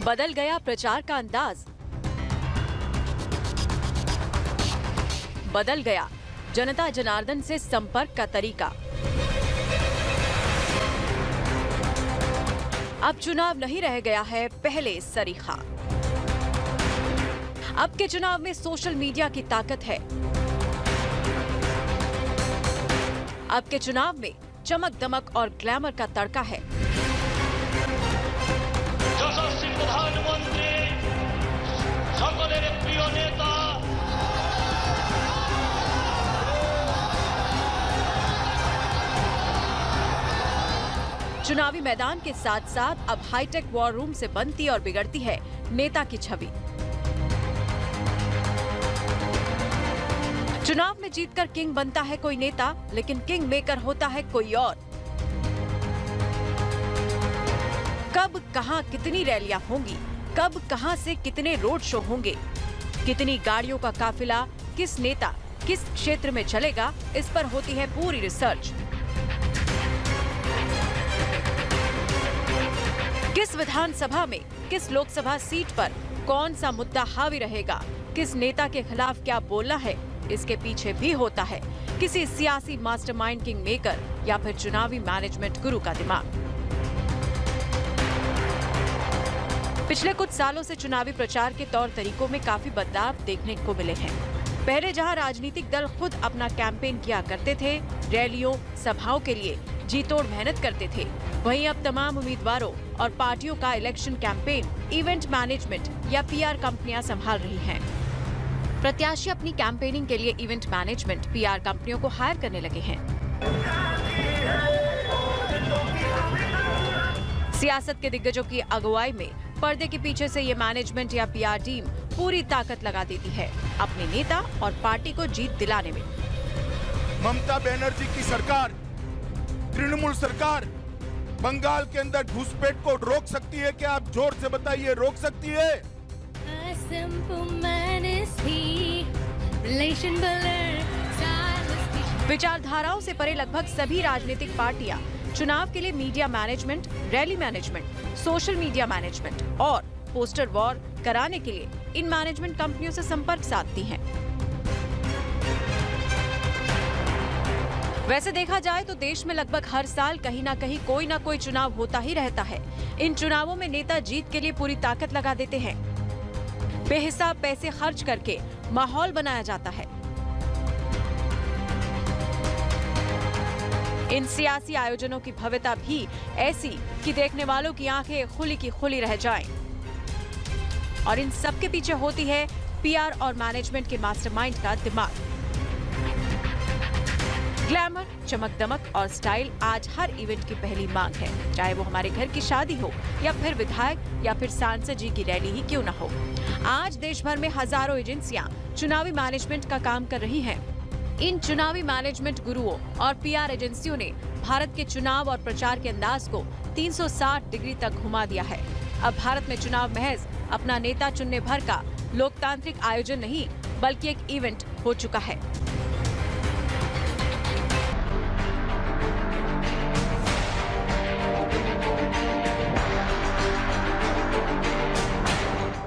बदल गया प्रचार का अंदाज, बदल गया जनता जनार्दन से संपर्क का तरीका। अब चुनाव नहीं रह गया है पहले सरीखा। अब के चुनाव में सोशल मीडिया की ताकत है। अब के चुनाव में चमक दमक और ग्लैमर का तड़का है। यशस्वी प्रधानमंत्री, सकलेर प्रिय नेता, चुनावी मैदान के साथ साथ अब हाईटेक वॉर रूम से बनती और बिगड़ती है नेता की छवि। चुनाव में जीतकर किंग बनता है कोई नेता, लेकिन किंग मेकर होता है कोई और। कब कहां कितनी रैलियां होंगी, कब कहां से कितने रोड शो होंगे, कितनी गाड़ियों का काफिला किस नेता किस क्षेत्र में चलेगा, इस पर होती है पूरी रिसर्च। किस विधानसभा में किस लोकसभा सीट पर कौन सा मुद्दा हावी रहेगा, किस नेता के खिलाफ क्या बोलना है, इसके पीछे भी होता है किसी सियासी मास्टरमाइंड किंग मेकर या फिर चुनावी मैनेजमेंट गुरु का दिमाग। पिछले कुछ सालों से चुनावी प्रचार के तौर तरीकों में काफी बदलाव देखने को मिले हैं। पहले जहां राजनीतिक दल खुद अपना कैंपेन किया करते थे, रैलियों सभाओं के लिए जी तोड़ मेहनत करते थे, वहीं अब तमाम उम्मीदवारों और पार्टियों का इलेक्शन कैंपेन इवेंट मैनेजमेंट या पीआर कंपनियां संभाल रही हैं। प्रत्याशी अपनी कैंपेनिंग के लिए इवेंट मैनेजमेंट पीआर कंपनियों को हायर करने लगे हैं। सियासत के दिग्गजों की अगुवाई में पर्दे के पीछे से ये मैनेजमेंट या पीआर टीम पूरी ताकत लगा देती है अपने नेता और पार्टी को जीत दिलाने में। ममता बनर्जी की सरकार, तृणमूल सरकार बंगाल के अंदर घुसपैठ को रोक सकती है क्या? आप जोर से बताइए, रोक सकती है? विचारधाराओं से परे लगभग सभी राजनीतिक पार्टियां चुनाव के लिए media management, rally management, social media management और पोस्टर वॉर कराने के लिए इन मैनेजमेंट कंपनियों से संपर्क साधती हैं। वैसे देखा जाए तो देश में लगभग हर साल कहीं ना कोई चुनाव होता ही रहता है। इन चुनावों में नेता जीत के लिए पूरी ताकत लगा देते हैं। बेहिसाब पैसे खर्च करके माहौल बनाया जाता है। इन सियासी आयोजनों की भव्यता भी ऐसी कि देखने वालों की आंखें खुली की खुली रह जाएं। और इन सब के पीछे होती है पीआर और मैनेजमेंट के मास्टरमाइंड का दिमाग। ग्लैमर, चमक दमक और स्टाइल आज हर इवेंट की पहली मांग है, चाहे वो हमारे घर की शादी हो या फिर विधायक या फिर सांसद जी की रैली ही क्यों न हो। आज देश भर में हजारों एजेंसियां चुनावी मैनेजमेंट का काम कर रही हैं। इन चुनावी मैनेजमेंट गुरुओं और पीआर एजेंसियों ने भारत के चुनाव और प्रचार के अंदाज को 360 डिग्री तक घुमा दिया है। अब भारत में चुनाव महज अपना नेता चुनने भर का लोकतांत्रिक आयोजन नहीं, बल्कि एक इवेंट हो चुका है।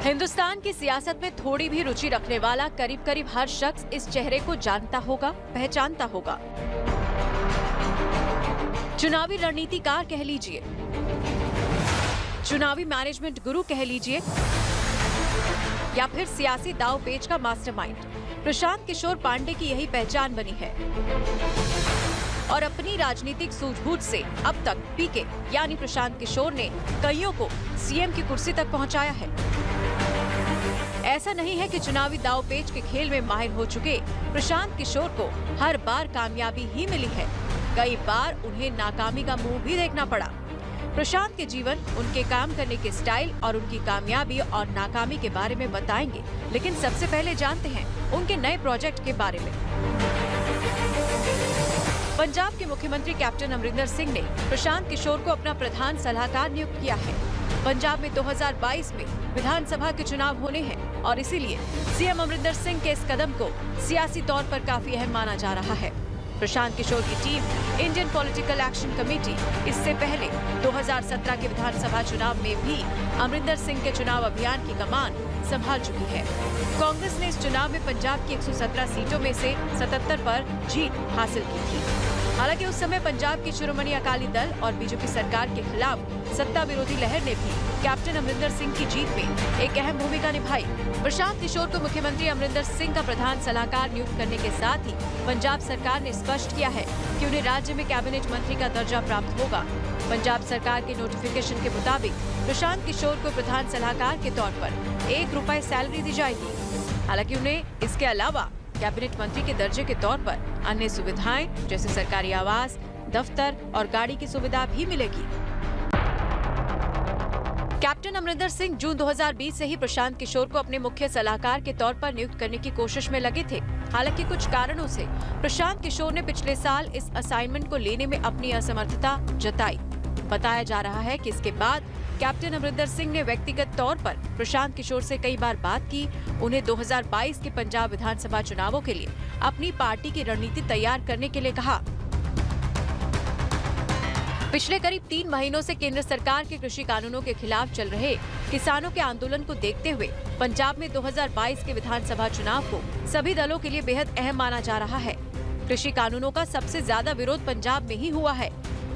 हिंदुस्तान की सियासत में थोड़ी भी रुचि रखने वाला करीब हर शख्स इस चेहरे को जानता होगा, पहचानता होगा। चुनावी रणनीतिकार कह लीजिए, चुनावी मैनेजमेंट गुरु कह लीजिए, या फिर सियासी दाव पेच का मास्टरमाइंड, प्रशांत किशोर पांडे की यही पहचान बनी है। और अपनी राजनीतिक सूझबूझ से अब तक पीके यानी प्रशांत किशोर ने कईयों को सीएम की कुर्सी तक पहुंचाया है। ऐसा नहीं है कि चुनावी दाव पेच के खेल में माहिर हो चुके प्रशांत किशोर को हर बार कामयाबी ही मिली है, कई बार उन्हें नाकामी का मुंह भी देखना पड़ा। प्रशांत के जीवन, उनके काम करने के स्टाइल और उनकी कामयाबी और नाकामी के बारे में बताएंगे, लेकिन सबसे पहले जानते हैं उनके नए प्रोजेक्ट के बारे में। पंजाब के मुख्यमंत्री कैप्टन अमरिंदर सिंह ने प्रशांत किशोर को अपना प्रधान सलाहकार नियुक्त किया है। पंजाब में 2022 में विधानसभा के चुनाव होने हैं और इसीलिए सीएम अमरिंदर सिंह के इस कदम को सियासी तौर पर काफी अहम माना जा रहा है। प्रशांत किशोर की team Indian political action committee इससे पहले 2017 के विधानसभा चुनाव में भी अमरिंदर सिंह के चुनाव अभियान की कमान संभाल चुकी है। कांग्रेस ने इस चुनाव में पंजाब की 117 सीटों में से 77 पर जीत हासिल की थी। हालांकि उस समय पंजाब की शिरोमणि अकाली दल और बीजेपी सरकार के खिलाफ सत्ता विरोधी लहर ने भी कैप्टन अमरिंदर सिंह की जीत में एक अहम भूमिका निभाई। प्रशांत किशोर को मुख्यमंत्री अमरिंदर सिंह का प्रधान सलाहकार नियुक्त करने के साथ ही पंजाब सरकार ने स्पष्ट किया है कि उन्हें राज्य में कैबिनेट मंत्री का दर्जा प्राप्त होगा। पंजाब सरकार के नोटिफिकेशन के मुताबिक प्रशांत किशोर को प्रधान सलाहकार के तौर पर ₹1 सैलरी दी जाएगी। हालांकि उन्हें इसके अलावा कैबिनेट मंत्री के दर्जे के तौर पर अन्य सुविधाएं जैसे सरकारी आवास, दफ्तर और गाड़ी की सुविधा भी मिलेगी। कैप्टन अमरिंदर सिंह जून 2020 से ही प्रशांत किशोर को अपने मुख्य सलाहकार के तौर पर नियुक्त करने की कोशिश में लगे थे। हालांकि कुछ कारणों से प्रशांत किशोर ने पिछले साल इस असाइनमेंट को लेने में अपनी असमर्थता जताई। बताया जा रहा है कि इसके बाद कैप्टन अमरिंदर सिंह ने व्यक्तिगत तौर पर प्रशांत किशोर से कई बार बात की, उन्हें 2022 के पंजाब विधानसभा चुनावों के लिए अपनी पार्टी की रणनीति तैयार करने के लिए कहा। पिछले करीब 3 महीनों से केंद्र सरकार के कृषि कानूनों के खिलाफ चल रहे किसानों के आंदोलन को देखते हुए पंजाब में 2022 के विधानसभा चुनाव को सभी दलों के लिए बेहद अहम माना जा रहा है। कृषि कानूनों का सबसे ज्यादा विरोध पंजाब में ही हुआ है।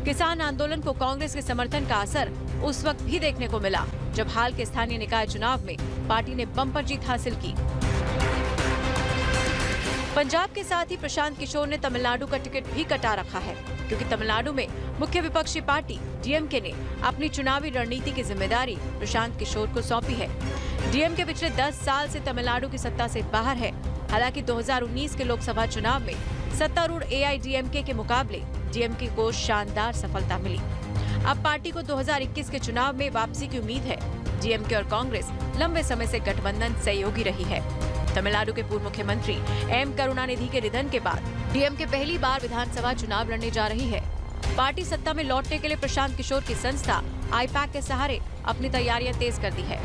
किसान आंदोलन को कांग्रेस के समर्थन का असर उस वक्त भी देखने को मिला जब हाल के स्थानीय निकाय चुनाव में पार्टी ने बम्पर जीत हासिल की। पंजाब के साथ ही प्रशांत किशोर ने तमिलनाडु का टिकट भी कटा रखा है, क्योंकि तमिलनाडु में मुख्य विपक्षी पार्टी डीएमके ने अपनी चुनावी रणनीति की जिम्मेदारी प्रशांत किशोर को सौंपी है। डीएमके पिछले 10 साल से तमिलनाडु की सत्ता से बाहर है। हालांकि 2019 के लोकसभा चुनाव में सत्तारूढ़ एआईडीएमके के मुकाबले डीएमके को शानदार सफलता मिली। अब पार्टी को 2021 के चुनाव में वापसी की उम्मीद है। डीएमके और कांग्रेस लंबे समय से गठबंधन सहयोगी रही है। तमिलनाडु के पूर्व मुख्यमंत्री एम करुणानिधि के निधन के बाद डीएमके पहली बार विधानसभा चुनाव लड़ने जा रही है। पार्टी सत्ता में लौटने के लिए प्रशांत किशोर की संस्था आईपैक के सहारे अपनी तैयारियां तेज कर दी है।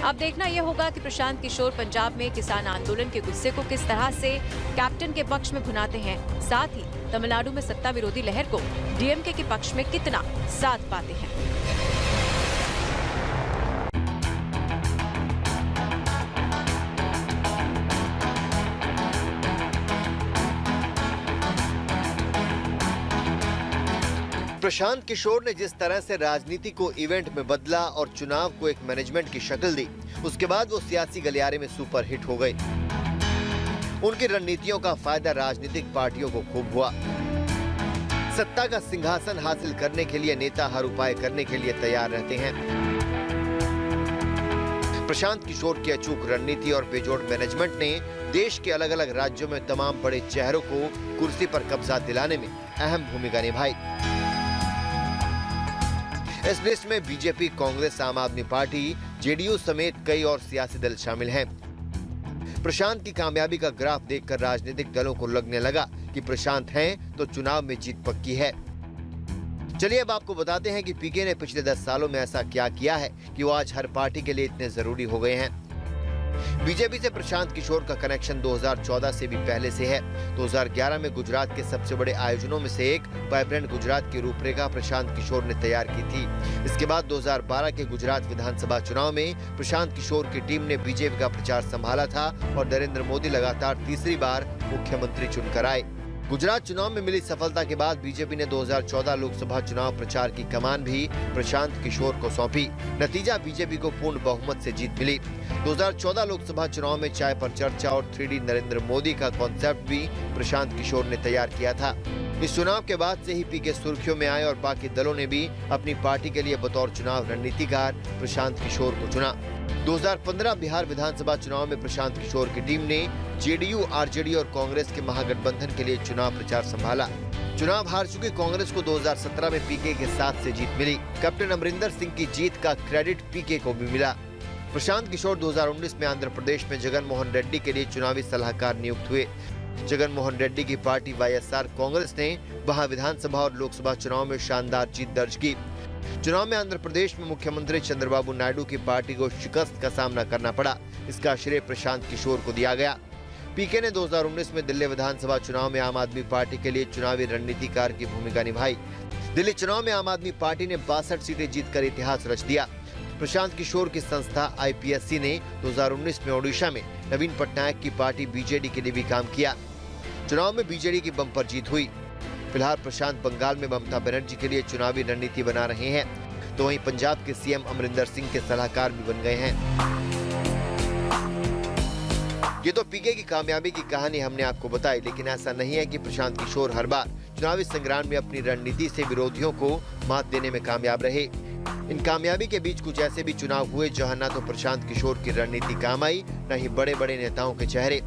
अब देखना यह होगा कि प्रशांत किशोर पंजाब में किसान आंदोलन के गुस्से को किस तरह से कैप्टन के पक्ष में भुनाते हैं, साथ ही तमिलनाडु में सत्ता विरोधी लहर को डीएमके के पक्ष में कितना साथ पाते हैं। प्रशांत किशोर ने जिस तरह से राजनीति को इवेंट में बदला और चुनाव को एक मैनेजमेंट की शक्ल दी, उसके बाद वो सियासी गलियारे में सुपर हिट हो गए। उनकी रणनीतियों का फायदा राजनीतिक पार्टियों को खूब हुआ। सत्ता का सिंहासन हासिल करने के लिए नेता हर उपाय करने के लिए तैयार रहते हैं। प्रशांत किशोर की अचूक रणनीति और बेजोड़ मैनेजमेंट ने देश के अलग अलग राज्यों में तमाम बड़े चेहरों को कुर्सी पर कब्जा दिलाने में अहम भूमिका निभाई। इस लिस्ट में बीजेपी, कांग्रेस, आम आदमी पार्टी, जेडीयू समेत कई और सियासी दल शामिल हैं। प्रशांत की कामयाबी का ग्राफ देखकर राजनीतिक दलों को लगने लगा कि प्रशांत हैं तो चुनाव में जीत पक्की है। चलिए अब आपको बताते हैं कि पीके ने पिछले 10 सालों में ऐसा क्या किया है कि वो आज हर पार्टी के लिए इतने जरूरी हो गए हैं। बीजेपी से प्रशांत किशोर का कनेक्शन 2014 से भी पहले से है। 2011 में गुजरात के सबसे बड़े आयोजनों में से एक वाइब्रेंट गुजरात की रूपरेखा प्रशांत किशोर ने तैयार की थी। इसके बाद 2012 के गुजरात विधानसभा चुनाव में प्रशांत किशोर की टीम ने बीजेपी का प्रचार संभाला था और नरेंद्र मोदी लगातार तीसरी बार मुख्यमंत्री चुनकर आए। गुजरात चुनाव में मिली सफलता के बाद बीजेपी ने 2014 लोकसभा चुनाव प्रचार की कमान भी प्रशांत किशोर को सौंपी। नतीजा बीजेपी को पूर्ण बहुमत से जीत मिली। 2014 लोकसभा चुनाव में चाय पर चर्चा और 3D नरेंद्र मोदी का कॉन्सेप्ट भी प्रशांत किशोर ने तैयार किया था। इस चुनाव के बाद से ही पीके सुर्खियों में आए और बाकी दलों ने भी अपनी पार्टी के लिए बतौर चुनाव रणनीतिकार प्रशांत किशोर को चुना। 2015 बिहार विधानसभा चुनाव में प्रशांत किशोर की टीम ने जेडीयू, आरजेडी और कांग्रेस के महागठबंधन के लिए चुनाव प्रचार संभाला। चुनाव हार चुकी कांग्रेस को 2017 में पीके के साथ से जीत मिली। कैप्टन अमरिंदर सिंह की जीत का क्रेडिट पीके को भी मिला। प्रशांत किशोर 2019 में आंध्र प्रदेश में जगन मोहन रेड्डी के लिए चुनावी सलाहकार नियुक्त हुए। जगन मोहन रेड्डी की पार्टी वाईएसआर कांग्रेस ने वहां विधानसभा और लोकसभा चुनाव में शानदार जीत दर्ज की। चुनाव में आंध्र प्रदेश में मुख्यमंत्री चंद्रबाबू नायडू की पार्टी को शिकस्त का सामना करना पड़ा। इसका श्रेय प्रशांत किशोर को दिया गया। पीके ने 2019 में दिल्ली विधानसभा चुनाव में आम आदमी पार्टी के लिए चुनावी रणनीतिकार की भूमिका निभाई। दिल्ली चुनाव में आम आदमी पार्टी ने 62 सीटें जीतकर इतिहास रच दिया। प्रशांत किशोर की संस्था IPSC ने 2019 में ओडिशा में नवीन पटनायक की पार्टी BJD के लिए भी काम किया। चुनाव में BJD की बम्पर जीत हुई। फिलहाल प्रशांत बंगाल में ममता बनर्जी के लिए चुनावी रणनीति बना रहे हैं, तो वहीं पंजाब के CM अमरिंदर सिंह के सलाहकार भी बन गए हैं। ये तो पीके की कामयाबी की कहानी हमने आपको बताई, लेकिन ऐसा नहीं है कि प्रशांत किशोर हर बार चुनावी संग्राम में अपनी रणनीति से विरोधियों को मात देने में कामयाब रहे। इन कामयाबी के बीच कुछ ऐसे भी चुनाव हुए जहां न तो प्रशांत किशोर की रणनीति काम आई, न ही बड़े बड़े नेताओं के चेहरे।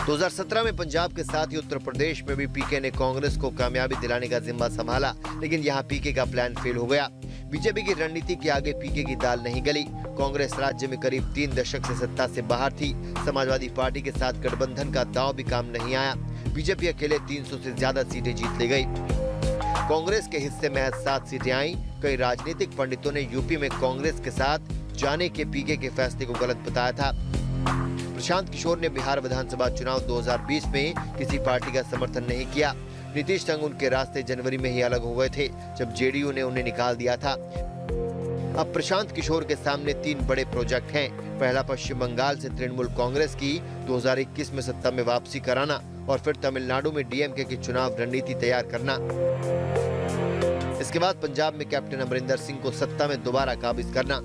2017 में पंजाब के साथ ही उत्तर प्रदेश में भी पीके ने कांग्रेस को कामयाबी दिलाने का जिम्मा संभाला, लेकिन यहाँ पीके का प्लान फेल हो गया। बीजेपी की रणनीति के आगे पीके की दाल नहीं गली। कांग्रेस राज्य में करीब 3 दशक से सत्ता से बाहर थी। समाजवादी पार्टी के साथ गठबंधन का दांव भी काम नहीं आया। बीजेपी अकेले 300 से ज्यादा सीटें जीत ले गई। कांग्रेस के हिस्से महज 7 सीटें आईं। कई राजनीतिक पंडितों ने यूपी में कांग्रेस के साथ जाने के पीके के फैसले को गलत बताया था। प्रशांत किशोर ने बिहार विधानसभा चुनाव 2020 में किसी पार्टी का समर्थन नहीं किया। नीतीश संग उनके रास्ते जनवरी में ही अलग हो गए थे, जब JDU ने उन्हें निकाल दिया था। अब प्रशांत किशोर के सामने 3 बड़े प्रोजेक्ट हैं। पहला, पश्चिम बंगाल से तृणमूल कांग्रेस की 2021 में सत्ता में वापसी कराना और फिर तमिलनाडु में DMK की चुनाव रणनीति तैयार करना। इसके बाद पंजाब में कैप्टन अमरिंदर सिंह को सत्ता में दोबारा काबिज करना।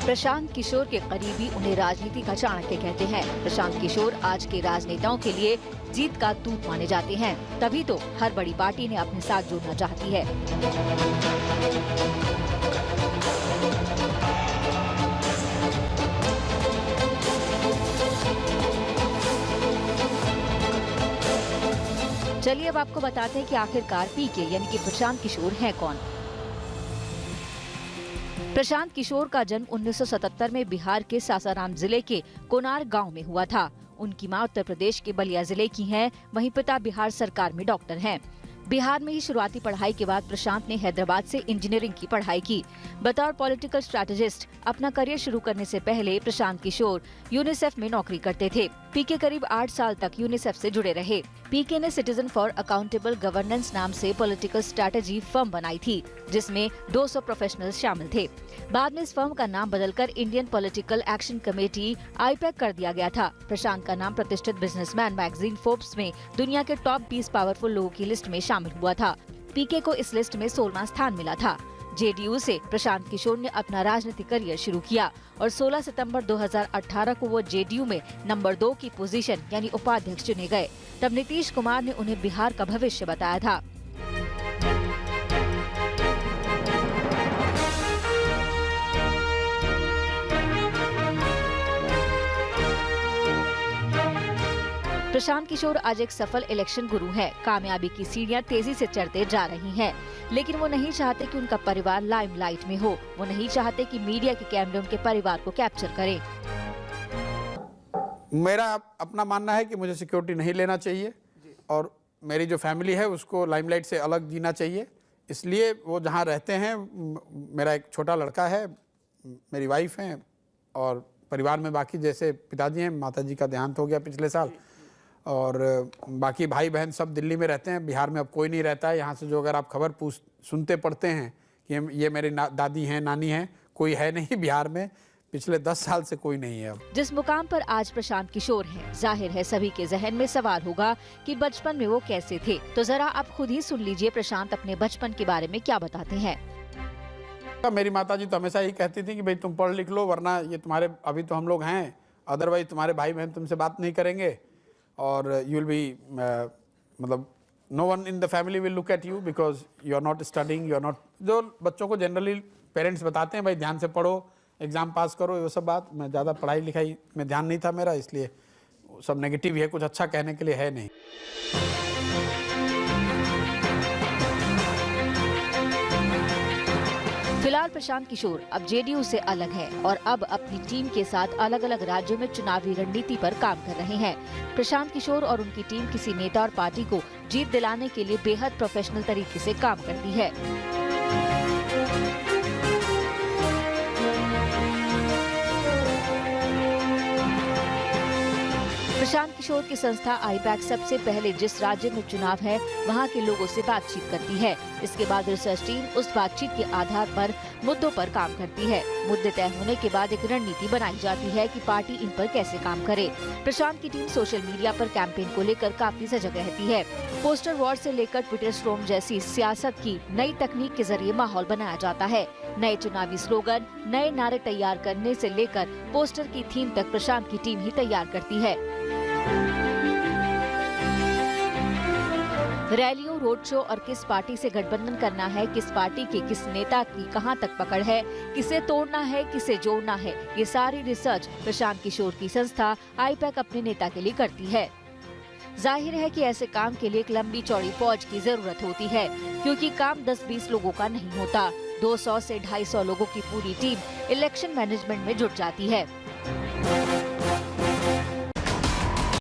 प्रशांत किशोर के करीबी उन्हें राजनीति का चाणक्य कहते हैं। प्रशांत किशोर आज के राजनेताओं के लिए जीत का दूत माने जाते हैं, तभी तो हर बड़ी पार्टी इन्हें अपने साथ जोड़ना चाहती है। चलिए अब आपको बताते हैं कि आखिरकार पीके यानी कि प्रशांत किशोर हैं कौन। प्रशांत किशोर का जन्म 1977 में बिहार के सासाराम जिले के कोनार गांव में हुआ था। उनकी मां उत्तर प्रदेश के बलिया जिले की हैं, वहीं पिता बिहार सरकार में डॉक्टर हैं। बिहार में ही शुरुआती पढ़ाई के बाद प्रशांत ने हैदराबाद से इंजीनियरिंग की पढ़ाई की। बतौर पॉलिटिकल स्ट्रैटेजिस्ट अपना करियर शुरू करने से पहले प्रशांत किशोर यूनिसेफ में नौकरी करते थे। पीके करीब 8 साल तक यूनिसेफ से जुड़े रहे। पीके ने सिटीजन फॉर अकाउंटेबल गवर्नेंस नाम से पॉलिटिकल स्ट्रैटेजी फर्म बनाई थी, जिसमें 200 प्रोफेशनल्स शामिल थे। बाद में इस फर्म का नाम बदलकर Indian political action committee IPAC कर दिया गया था। प्रशांत का नाम प्रतिष्ठित बिजनेसमैन मैगजीन फोर्ब्स में दुनिया के टॉप 20 पावरफुल लोगों की लिस्ट में शामिल हुआ था। पीके को इस लिस्ट में 16वां स्थान मिला था। JDU से प्रशांत किशोर ने अपना राजनीतिक करियर शुरू किया और 16 सितंबर 2018 को वो JDU में नंबर 2 की पोजीशन यानी उपाध्यक्ष चुने गए। तब नीतीश कुमार ने उन्हें बिहार का भविष्य बताया था। प्रशांत किशोर आज एक सफल इलेक्शन गुरु हैं। कामयाबी की सीढ़ियां तेजी से चढ़ते जा रही हैं, लेकिन वो नहीं चाहते कि उनका परिवार लाइमलाइट में हो। वो नहीं चाहते कि मीडिया के कैमरे उनके परिवार को कैप्चर करें। मेरा अपना मानना है कि मुझे सिक्योरिटी नहीं लेना चाहिए और मेरी जो फैमिली है उसको लाइमलाइट से अलग जीना चाहिए। इसलिए वो जहाँ रहते हैं, मेरा एक छोटा लड़का है, मेरी वाइफ है और परिवार में बाकी जैसे पिताजी हैं, माताजी का देहांत हो गया पिछले साल, और बाकी भाई बहन सब दिल्ली में रहते हैं। बिहार में अब कोई नहीं रहता है। यहाँ से जो अगर आप खबर सुनते पढ़ते हैं कि ये मेरी दादी हैं, नानी हैं, कोई है नहीं बिहार में। पिछले 10 साल से कोई नहीं है अब। जिस मुकाम पर आज प्रशांत किशोर हैं, जाहिर है सभी के जहन में सवाल होगा कि बचपन में वो कैसे थे। तो जरा आप खुद ही सुन लीजिए प्रशांत अपने बचपन के बारे में क्या बताते हैं। मेरी माताजी तो हमेशा यही कहती थी कि भाई तुम पढ़ लिख लो, वरना ये तुम्हारे, अभी तो हम लोग हैं, अदरवाइज तुम्हारे भाई बहन तुमसे बात नहीं करेंगे और यू विल बी मतलब no one in the family will look at you because you are not studying, you are not. जो बच्चों को जनरली पेरेंट्स बताते हैं भाई ध्यान से पढ़ो, एग्जाम पास करो, ये सब बात। मैं ज़्यादा पढ़ाई लिखाई में ध्यान नहीं था मेरा, इसलिए सब नेगेटिव ही है, कुछ अच्छा कहने के लिए है नहीं। फिलहाल प्रशांत किशोर अब जेडीयू से अलग है और अब अपनी टीम के साथ अलग अलग राज्यों में चुनावी रणनीति पर काम कर रहे हैं। प्रशांत किशोर और उनकी टीम किसी नेता और पार्टी को जीत दिलाने के लिए बेहद प्रोफेशनल तरीके से काम करती है। प्रशांत किशोर की संस्था आईपैक सबसे पहले जिस राज्य में चुनाव है वहां के लोगों से बातचीत करती है। इसके बाद रिसर्च टीम उस बातचीत के आधार पर मुद्दों पर काम करती है। मुद्दे तय होने के बाद एक रणनीति बनाई जाती है कि पार्टी इन पर कैसे काम करे। प्रशांत की टीम सोशल मीडिया पर कैंपेन को लेकर काफी सजग रहती है। पोस्टर वॉर से लेकर ट्विटर स्टॉर्म जैसी सियासत की नई तकनीक के जरिए माहौल बनाया जाता है। नए चुनावी स्लोगन, नए नारे तैयार करने से लेकर पोस्टर की थीम तक प्रशांत की टीम ही तैयार करती है। रैलियों, रोड शो और किस पार्टी से गठबंधन करना है, किस पार्टी के किस नेता की कहां तक पकड़ है, किसे तोड़ना है, किसे जोड़ना है, ये सारी रिसर्च प्रशांत किशोर की संस्था आईपैक अपने नेता के लिए करती है। जाहिर है कि ऐसे काम के लिए एक लंबी चौड़ी फौज की जरूरत होती है, क्योंकि काम 10-20 लोगों का नहीं होता। 200 से 250 लोगों की पूरी टीम इलेक्शन मैनेजमेंट में जुट जाती है।